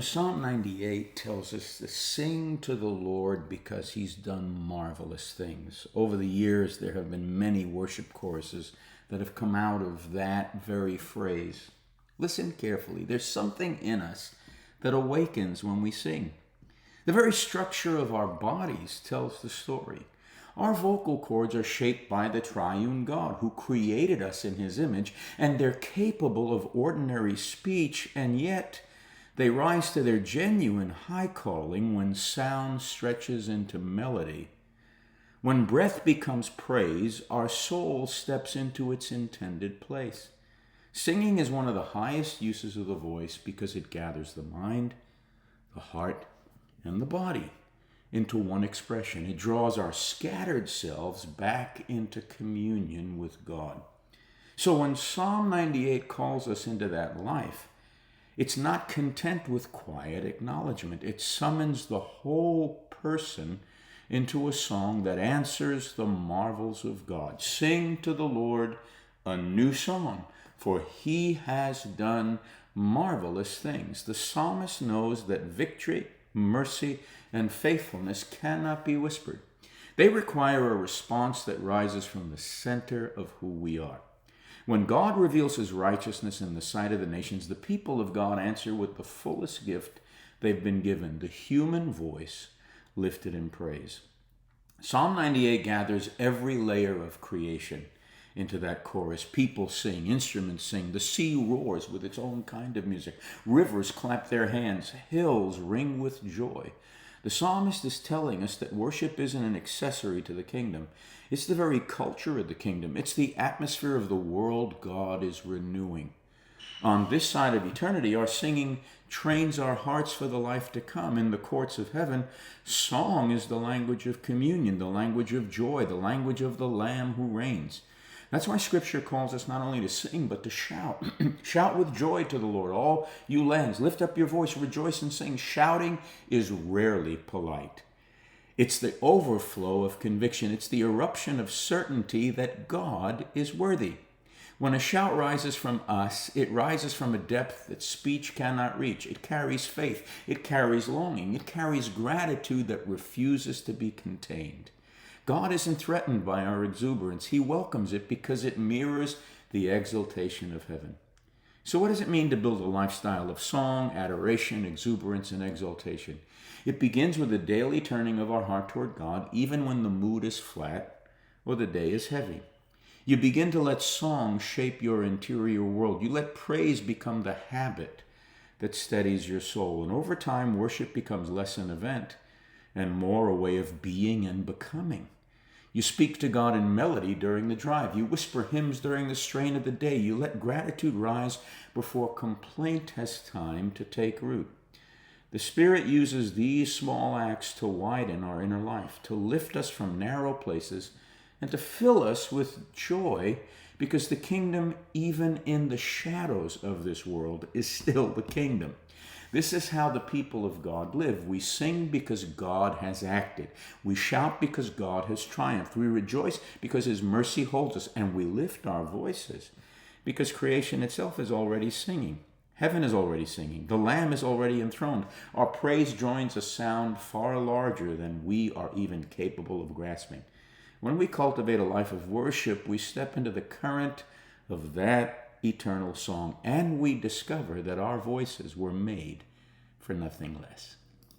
Psalm 98 tells us to sing to the Lord because he's done marvelous things. Over the years, there have been many worship choruses that have come out of that very phrase. Listen carefully. There's something in us that awakens when we sing. The very structure of our bodies tells the story. Our vocal cords are shaped by the triune God who created us in his image, and they're capable of ordinary speech, and yet they rise to their genuine high calling when sound stretches into melody. When breath becomes praise, our soul steps into its intended place. Singing is one of the highest uses of the voice because it gathers the mind, the heart, and the body into one expression. It draws our scattered selves back into communion with God. So when Psalm 98 calls us into that life, it's not content with quiet acknowledgement. It summons the whole person into a song that answers the marvels of God. Sing to the Lord a new song, for he has done marvelous things. The psalmist knows that victory, mercy, and faithfulness cannot be whispered. They require a response that rises from the center of who we are. When God reveals his righteousness in the sight of the nations, the people of God answer with the fullest gift they've been given, the human voice lifted in praise. Psalm 98 gathers every layer of creation into that chorus. People sing, instruments sing, the sea roars with its own kind of music, rivers clap their hands, hills ring with joy. The psalmist is telling us that worship isn't an accessory to the kingdom. It's the very culture of the kingdom. It's the atmosphere of the world God is renewing. On this side of eternity, our singing trains our hearts for the life to come. In the courts of heaven, song is the language of communion, the language of joy, the language of the Lamb who reigns. That's why Scripture calls us not only to sing, but to shout. Shout with joy to the Lord, all you lands. Lift up your voice, rejoice and sing. Shouting is rarely polite. It's the overflow of conviction. It's the eruption of certainty that God is worthy. When a shout rises from us, it rises from a depth that speech cannot reach. It carries faith. It carries longing. It carries gratitude that refuses to be contained. God isn't threatened by our exuberance. He welcomes it because it mirrors the exaltation of heaven. So what does it mean to build a lifestyle of song, adoration, exuberance, and exaltation? It begins with a daily turning of our heart toward God, even when the mood is flat or the day is heavy. You begin to let song shape your interior world. You let praise become the habit that steadies your soul. And over time, worship becomes less an event and more a way of being and becoming. You speak to God in melody during the drive. You whisper hymns during the strain of the day. You let gratitude rise before complaint has time to take root. The Spirit uses these small acts to widen our inner life, to lift us from narrow places, and to fill us with joy, because the kingdom, even in the shadows of this world, is still the kingdom. This is how the people of God live. We sing because God has acted. We shout because God has triumphed. We rejoice because his mercy holds us. And we lift our voices because creation itself is already singing. Heaven is already singing. The Lamb is already enthroned. Our praise joins a sound far larger than we are even capable of grasping. When we cultivate a life of worship, we step into the current of that eternal song, and we discover that our voices were made for nothing less.